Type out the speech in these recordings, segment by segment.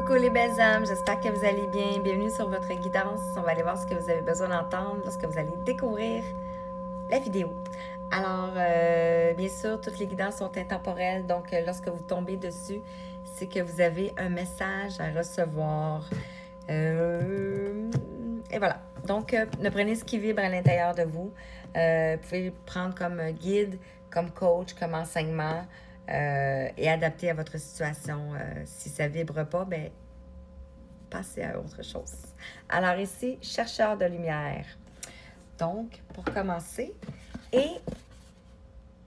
Coucou les belles âmes, j'espère que vous allez bien. Bienvenue sur votre guidance. On va aller voir ce que vous avez besoin d'entendre lorsque vous allez découvrir la vidéo. Alors, bien sûr, toutes les guidances sont intemporelles, donc lorsque vous tombez dessus, c'est que vous avez un message à recevoir. Et voilà. Donc, ne prenez ce qui vibre à l'intérieur de vous. Vous pouvez prendre comme guide, comme coach, comme enseignement. Et adapter à votre situation. Si ça ne vibre pas, ben passez à autre chose. Alors ici, chercheur de lumière. Donc, pour commencer, et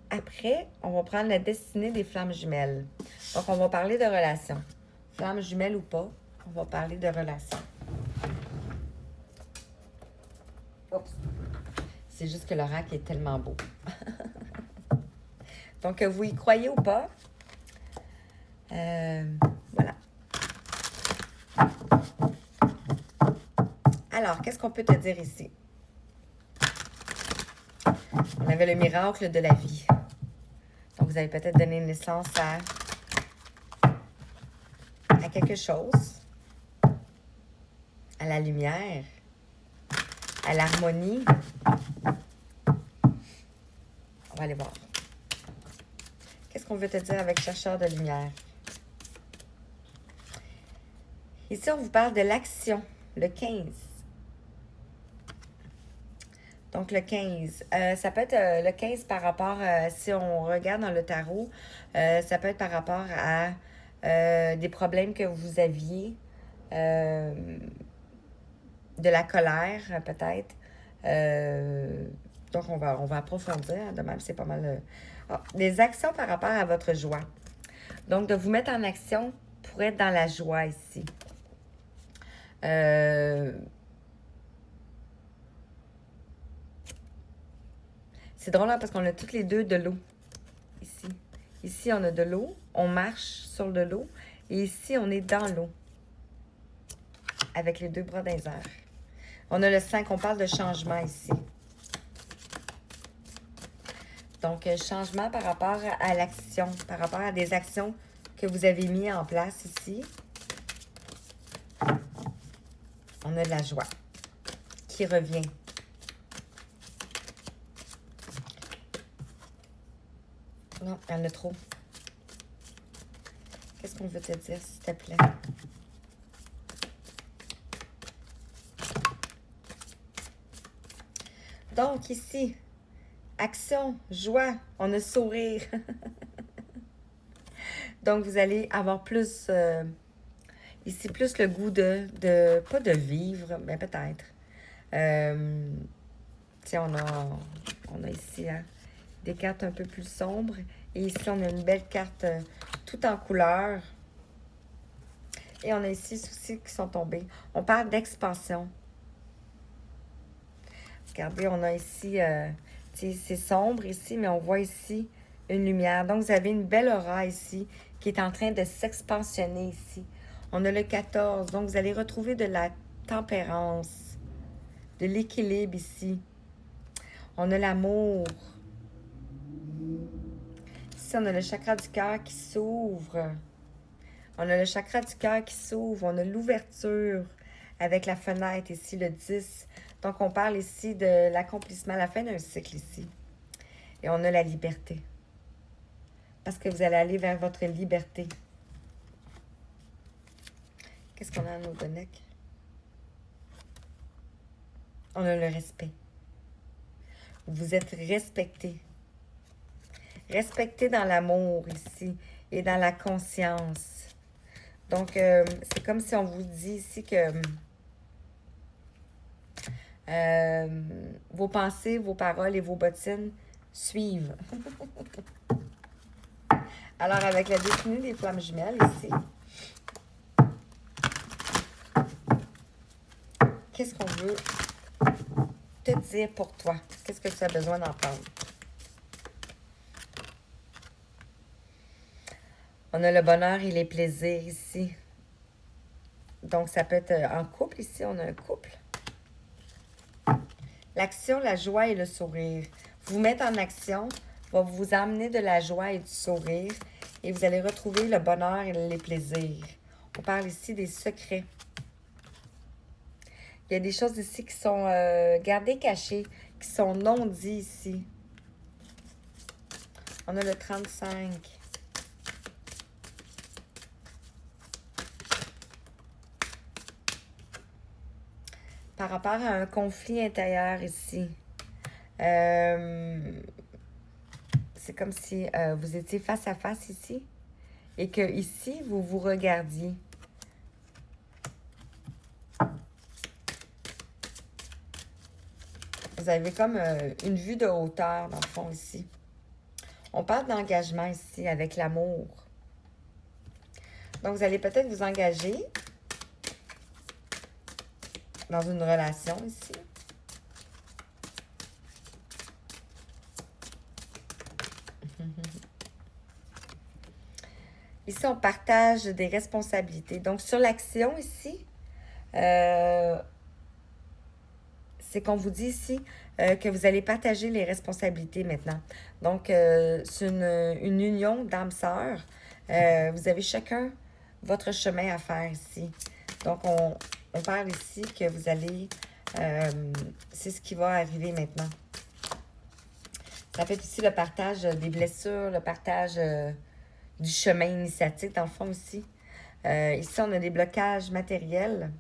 après, on va prendre la destinée des flammes jumelles. Donc, on va parler de relations. Flammes jumelles ou pas, on va parler de relations. Oups. C'est juste que l'oracle est tellement beau. Donc, vous y croyez ou pas? Voilà. Alors, qu'est-ce qu'on peut te dire ici? On avait le miracle de la vie. Donc, vous avez peut-être donné naissance à quelque chose, à la lumière, à l'harmonie. On va aller voir. Qu'est-ce qu'on veut te dire avec chercheur de lumière? Ici, on vous parle de l'action, le 15. Donc, le 15. Ça peut être le 15 par rapport, si on regarde dans le tarot, ça peut être par rapport à des problèmes que vous aviez, de la colère peut-être. Donc, on va approfondir. De même, c'est pas mal... des actions par rapport à votre joie. Donc, de vous mettre en action pour être dans la joie ici. C'est drôle hein, parce qu'on a toutes les deux de l'eau ici. Ici, on a de l'eau. On marche sur de l'eau. Et ici, on est dans l'eau. Avec les deux bras dans les airs. On a le 5. On parle de changement ici. Donc, changement par rapport à l'action. Par rapport à des actions que vous avez mis en place ici. On a de la joie qui revient. Non, il y en a trop. Qu'est-ce qu'on veut te dire, s'il te plaît? Donc, ici, action, joie, on a sourire. Donc, vous allez avoir plus, ici, plus le goût pas de vivre, mais peut-être. Tiens, on a ici hein, des cartes un peu plus sombres. Et ici, on a une belle carte tout en couleur. Et on a ici aussi qui sont tombés. On parle d'expansion. Regardez, on a ici, c'est sombre ici, mais on voit ici une lumière. Donc, vous avez une belle aura ici qui est en train de s'expansionner ici. On a le 14. Donc, vous allez retrouver de la tempérance, de l'équilibre ici. On a l'amour. Ici, on a le chakra du cœur qui s'ouvre. On a le chakra du cœur qui s'ouvre. On a l'ouverture avec la fenêtre ici, le 10. Donc, on parle ici de l'accomplissement, la fin d'un cycle ici. Et on a la liberté. Parce que vous allez aller vers votre liberté. Qu'est-ce qu'on a à nous donner? On a le respect. Vous êtes respecté. Respecté dans l'amour ici et dans la conscience. Donc, c'est comme si on vous dit ici que vos pensées, vos paroles et vos bottines suivent. Alors, avec la destinée des flammes jumelles ici, qu'est-ce qu'on veut te dire pour toi? Qu'est-ce que tu as besoin d'entendre? On a le bonheur et les plaisirs ici. Donc, ça peut être en couple ici. On a un couple. L'action, la joie et le sourire. Vous mettre en action va vous amener de la joie et du sourire. Et vous allez retrouver le bonheur et les plaisirs. On parle ici des secrets. Il y a des choses ici qui sont gardées cachées, qui sont non dites ici. On a le 35. Par rapport à un conflit intérieur ici. C'est comme si vous étiez face à face ici et que ici, vous vous regardiez. Vous avez comme une vue de hauteur, dans le fond, ici. On parle d'engagement ici, avec l'amour. Donc, vous allez peut-être vous engager dans une relation ici. Ici, on partage des responsabilités. Donc, sur l'action ici, c'est qu'on vous dit ici que vous allez partager les responsabilités maintenant. Donc, c'est une union d'âmes sœurs. Vous avez chacun votre chemin à faire ici. Donc, on parle ici que vous allez... c'est ce qui va arriver maintenant. Ça fait ici le partage des blessures, le partage du chemin initiatique, dans le fond aussi. Ici, on a des blocages matériels.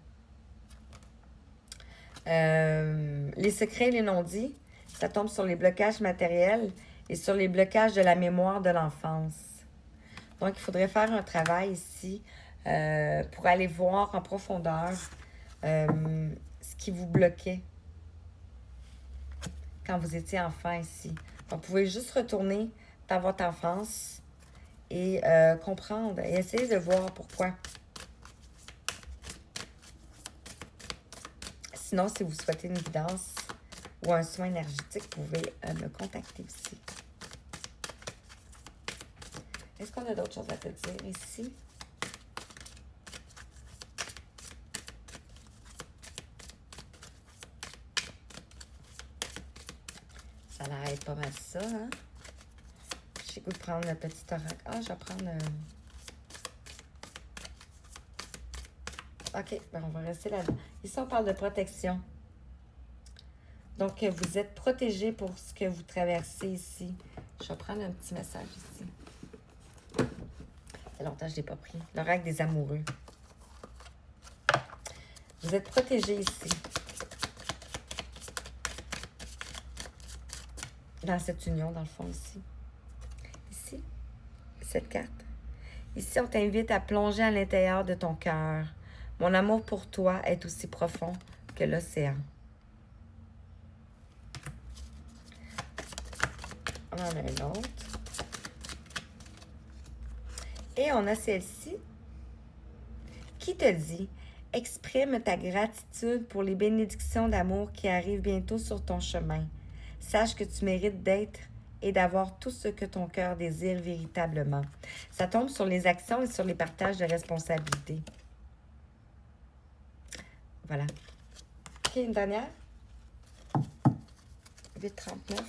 Les secrets et les non-dits, ça tombe sur les blocages matériels et sur les blocages de la mémoire de l'enfance. Donc, il faudrait faire un travail ici pour aller voir en profondeur ce qui vous bloquait quand vous étiez enfant ici. Donc, vous pouvez juste retourner dans votre enfance et comprendre et essayer de voir pourquoi. Sinon, si vous souhaitez une guidance ou un soin énergétique, vous pouvez me contacter aussi. Est-ce qu'on a d'autres choses à te dire ici? Ça a l'air d'être pas mal ça, hein? J'ai goût de prendre le petit oracle. Ah, je vais prendre... OK, ben on va rester là-dedans. Ici, on parle de protection. Donc, vous êtes protégé pour ce que vous traversez ici. Je vais prendre un petit message ici. Ça fait longtemps que je ne l'ai pas pris. L'oracle des amoureux. Vous êtes protégé ici. Dans cette union, dans le fond, ici. Ici, cette carte. Ici, on t'invite à plonger à l'intérieur de ton cœur. Mon amour pour toi est aussi profond que l'océan. On en a une autre. Et on a celle-ci qui te dit « Exprime ta gratitude pour les bénédictions d'amour qui arrivent bientôt sur ton chemin. Sache que tu mérites d'être et d'avoir tout ce que ton cœur désire véritablement. » Ça tombe sur les actions et sur les partages de responsabilités. Voilà. OK, une dernière. 8,39.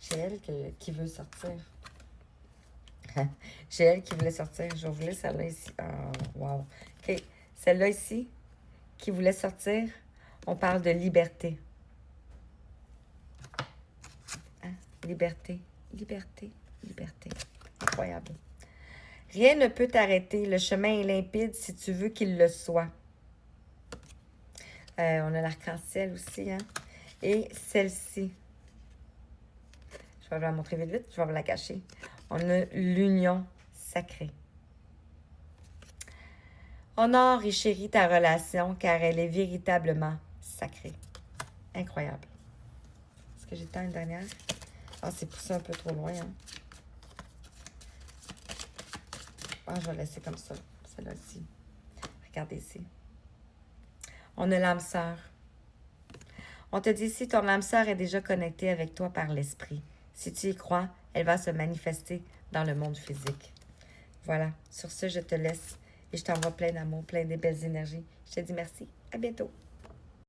J'ai elle qui veut sortir. J'ai elle qui voulait sortir. Je vais vous laisser celle-là ici. Oh, wow. OK. Celle-là ici, qui voulait sortir, on parle de liberté. Hein? Liberté, liberté, liberté. Incroyable. Rien ne peut t'arrêter. Le chemin est limpide si tu veux qu'il le soit. On a l'arc-en-ciel aussi, hein? Et celle-ci. Je vais vous la montrer vite, vite. Je vais vous la cacher. On a l'union sacrée. Honore et chéris ta relation car elle est véritablement sacrée. Incroyable. Est-ce que j'ai le temps une dernière? Ah, c'est poussé un peu trop loin, hein? Ah, je vais laisser comme ça. Celle-là ci. Regardez ici. On a l'âme sœur. On te dit ici, ton âme sœur est déjà connectée avec toi par l'esprit. Si tu y crois, elle va se manifester dans le monde physique. Voilà. Sur ce, je te laisse et je t'envoie plein d'amour, plein de belles énergies. Je te dis merci. À bientôt.